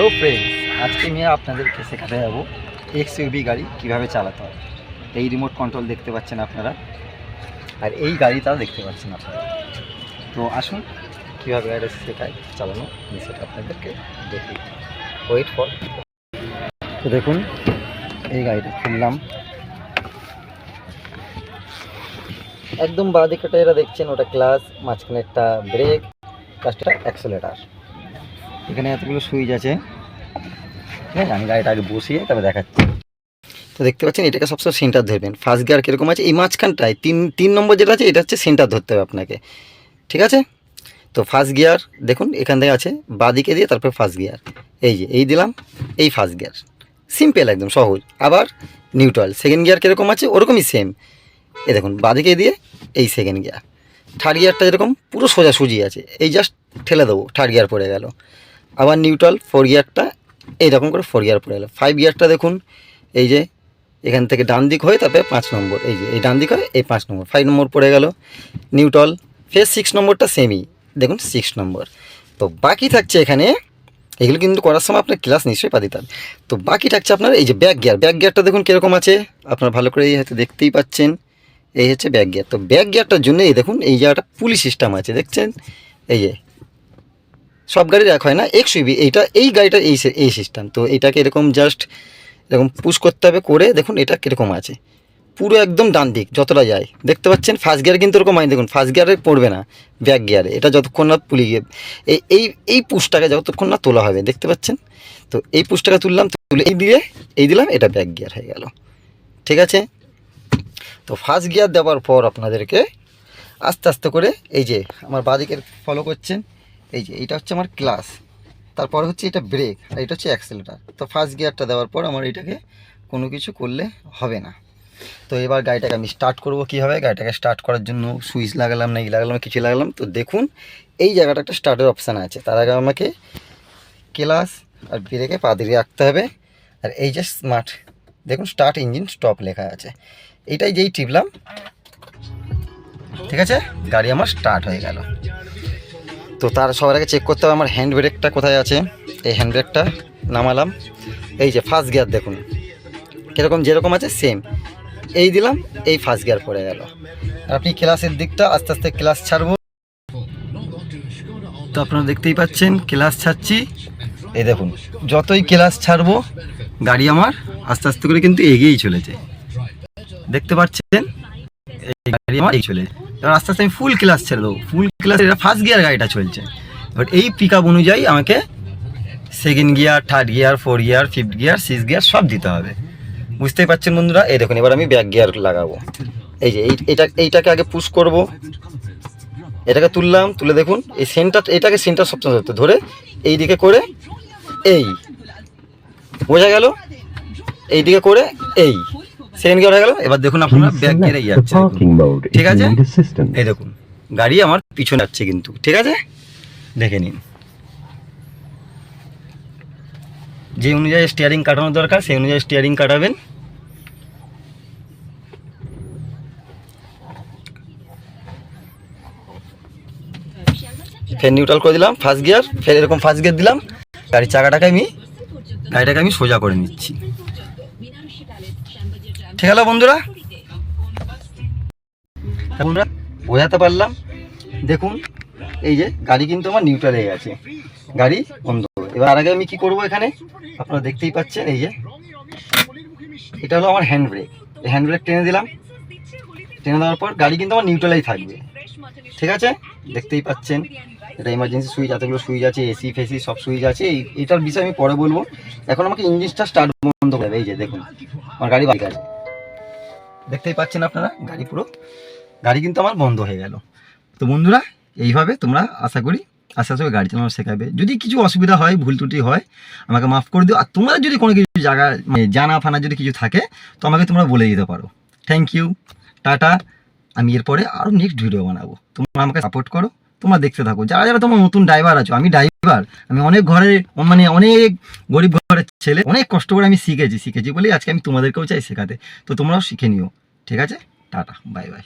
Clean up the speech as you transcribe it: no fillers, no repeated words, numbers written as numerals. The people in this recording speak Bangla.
হ্যালো ফ্রেন্ডস, আজকে আমি আপনাদেরকে শেখাতে যাবো এক্সইউভি গাড়ি কিভাবে চালাতে হয়। এই রিমোট কন্ট্রোল দেখতে পাচ্ছেন আপনারা, আর এই গাড়িটাও দেখতে পাচ্ছেন আপনারা। তো আসুন কীভাবে গাড়ি শেখায় চালানো, আমি সেটা আপনাদেরকে দেখি। Wait for. তো দেখুন, এই গাড়িটা খুললাম, একদম বাঁ দিকটা এরা দেখছেন, ওটা ক্লাচ, মাঝখানে একটা ব্রেক, লাস্টটা অ্যাক্সেলেটার। এখানে এতগুলো সুইচ আছে, ঠিক আছে। আমি গাড়িটা আগে বসিয়ে তবে দেখাচ্ছি। তো দেখতে পাচ্ছেন, এটাকে সবসময় সেন্টার ধরবেন। ফার্স্ট গিয়ার কীরকম আছে, এই মাঝখানটায় তিন নম্বর যেটা আছে, এটা হচ্ছে সেন্টার ধরতে হবে আপনাকে, ঠিক আছে। তো ফার্স্ট গিয়ার দেখুন এখান থেকে আছে, বাঁদিকে দিয়ে তারপর ফার্স্ট গিয়ার, এই দিলাম, এই ফার্স্ট গিয়ার, সিম্পল একদম সহজ। আবার নিউট্রাল। সেকেন্ড গিয়ার কীরকম আছে, ওরকমই সেম। এই দেখুন বাঁদিকে দিয়ে এই সেকেন্ড গিয়ার। থার্ড গিয়ারটা যেরকম পুরো সোজাসুজি আছে, এই জাস্ট ঠেলে দেবো, থার্ড গিয়ার পড়ে গেল। আবার নিউট্রাল। ফোর গিয়ারটা এইরকম করে ফোর গিয়ার পড়ে গেল। ফাইভ গিয়ারটা দেখুন, এই যে এখান থেকে ডান দিক হয়ে তারপরে 5 নম্বর, এই যে এই ডান দিক হয়, এই 5 নম্বর, 5 নম্বর পড়ে গেল নিউট্রাল। ফের 6 নম্বরটা সেমই, দেখুন 6 নম্বর। তো বাকি থাকছে এখানে, এগুলো কিন্তু করার সময় আপনার ক্লাস নিশ্চয়ই পাদিতাম। তো বাকি থাকছে আপনার এই যে ব্যাক গিয়ার। ব্যাক গিয়ারটা দেখুন কীরকম আছে, আপনারা ভালো করে এই হয়তো দেখতেই পাচ্ছেন, এই হচ্ছে ব্যাক গিয়ার। তো ব্যাক গিয়ারটার জন্য এই দেখুন এই জায়গাটা পুলি সিস্টেম আছে, দেখছেন। এই যে সব গাড়ির এক হয় না, এক্সইউভি এইটা, এই গাড়িটা এই সিস্টেম। তো এটাকে এরকম জাস্ট এরকম পুশ করতে হবে, করে দেখুন এটা কীরকম আছে, পুরো একদম ডান দিক যতটা যায় দেখতে পাচ্ছেন। ফার্স্ট গিয়ার কিন্তু এরকম হয়, দেখুন ফার্স্ট গিয়ারে পড়বে না, ব্যাক গিয়ারে। এটা যতক্ষণ না পুলি গিয়ে এই পুশটাকে যতক্ষণ না তোলা হবে, দেখতে পাচ্ছেন। তো এই পুশটাকে তুললাম, তুলে এই দিলাম, এটা ব্যাক গিয়ার হয়ে গেল, ঠিক আছে। তো ফার্স্ট গিয়ার দেওয়ার পর আপনাদেরকে আস্তে আস্তে করে, এই যে আমার বাঁদিকের ফলো করছেন, এই যে এইটা হচ্ছে আমার ক্লাস, তারপর হচ্ছে এটা ব্রেক, আর এটা হচ্ছে অ্যাক্সেলেটার। তো ফার্স্ট গিয়ারটা দেওয়ার পর আমার এটাকে কোনো কিছু করলে হবে না। তো এবার গাড়িটাকে আমি স্টার্ট করব কীভাবে। গাড়িটাকে স্টার্ট করার জন্য সুইচ লাগালাম না, লাগালাম, কিছু লাগালাম। তো দেখুন এই জায়গাটা একটা স্টার্টের অপশান আছে, তার আগে আমাকে ক্লাস আর ব্রেকে পা দিয়ে রাখতে হবে। আর এই যে স্মার্ট, দেখুন স্টার্ট ইঞ্জিন স্টপ লেখা আছে, এইটাই যেই টিপলাম, ঠিক আছে, গাড়ি আমার স্টার্ট হয়ে গেল। তো তার সবার আগে চেক করতে হবে আমার হ্যান্ড ব্রেকটা কোথায় আছে। এই হ্যান্ড ব্রেকটা নামালাম, এই যে ফার্স্ট গিয়ার দেখুন কীরকম, যেরকম আছে সেম, এই দিলাম, এই ফার্স্ট গিয়ার পড়ে গেল। আর আপনি ক্লাসের দিকটা আস্তে আস্তে ক্লাস ছাড়বো, তো আপনারা দেখতেই পাচ্ছেন ক্লাস ছাড়ছি। এই দেখুন যতই ক্লাস ছাড়বো গাড়ি আমার আস্তে আস্তে করে কিন্তু এগিয়েই চলেছে, দেখতে পাচ্ছেন। এই গাড়ি আমার এই চলে, এবার আস্তে আস্তে আমি ফুল ক্লাস ছেড়ে দেবো। ফুল ক্লাস, এটা ফার্স্ট গিয়ার গাড়িটা চলছে। এবার এই পিক আপ অনুযায়ী আমাকে second gear, third gear, four gear, fifth gear, six gear সব দিতে হবে, বুঝতেই পারছেন বন্ধুরা। এই দেখুন এবার আমি ব্যাক গিয়ার লাগাবো। এই যে এইটাকে আগে পুশ করব, এটাকে তুললাম, তুলে দেখুন এই সেন্টার, এটাকে সেন্টার সবসময় ধরতে, ধরে এই দিকে করে, এই বোঝা গেল, এই দিকে করে এই সেকেন্ড গিয়ার হয়ে গেল। এবার দেখুন আপনারা ব্যাক গিয়ারে যাচ্ছে, ঠিক আছে। এই দেখুন গাড়ি আমার পিছনে যাচ্ছে কিন্তু, ঠিক আছে, দেখে নিন। যে অনুযায়ী স্টিয়ারিং কাটানোর দরকার সেই অনুযায়ী স্টিয়ারিং কাটাবেন। ফের নিউট্রাল করে দিলাম, ফার্স্ট গিয়ার, ফের এরকম ফার্স্ট গিয়ার দিলাম। গাড়িটাকে আমি সোজা করে নিচ্ছি, ঠিক আছে বন্ধুরা। বোঝাতে পারলাম, দেখুন এই যে গাড়ি কিন্তু আমার নিউট্রাল হয়ে গেছে, গাড়ি বন্ধ। এবার আগে আমি কি করব, এখানে আপনারা দেখতেই পাচ্ছেন, এই যে এটা হলো আমার হ্যান্ড ব্রেক। এই হ্যান্ড ব্রেক টেনে দিলাম, টেনে দেওয়ার পর গাড়ি কিন্তু আমার নিউট্রালেই থাকবে, ঠিক আছে, দেখতেই পাচ্ছেন। এটা ইমার্জেন্সি সুইচ, এতগুলো সুইচ আছে, এসি ফেসি সব সুইচ আছে। এইটার বিষয়ে আমি পরে বলবো। এখন আমাকে ইঞ্জিনটা স্টার্ট বন্ধ করে দেবে। এই যে দেখুন আমার গাড়ি বাইক আছে, দেখতেই পাচ্ছেন আপনারা, গাড়ি কিন্তু আমার বন্ধ হয়ে গেল। তো বন্ধুরা এইভাবে তোমরা আশা করি গাড়ি চালানো শেখাবে। যদি কিছু অসুবিধা হয়, ভুল ত্রুটি হয়, আমাকে মাফ করে দিও। আর তোমরা যদি কোনো কিছু জায়গা জানা ফানা যদি কিছু থাকে তো আমাকে তোমরা বলে দিতে পারো। Thank you, tata. আমি এরপরে আরও নেক্সট ভিডিও বানাবো, তোমরা আমাকে সাপোর্ট করো, তোমরা দেখতে থাকো। যারা তোমার নতুন ড্রাইভার আছো, আমি ড্রাইভার, আমি অনেক অনেক গরিব ঘরের ছেলে, অনেক কষ্ট করে আমি শিখেছি বলেই আজকে আমি তোমাদেরকেও চাই শেখাতে। তো তোমরাও শিখে নিও, ঠিক আছে, টাটা, বাই বাই।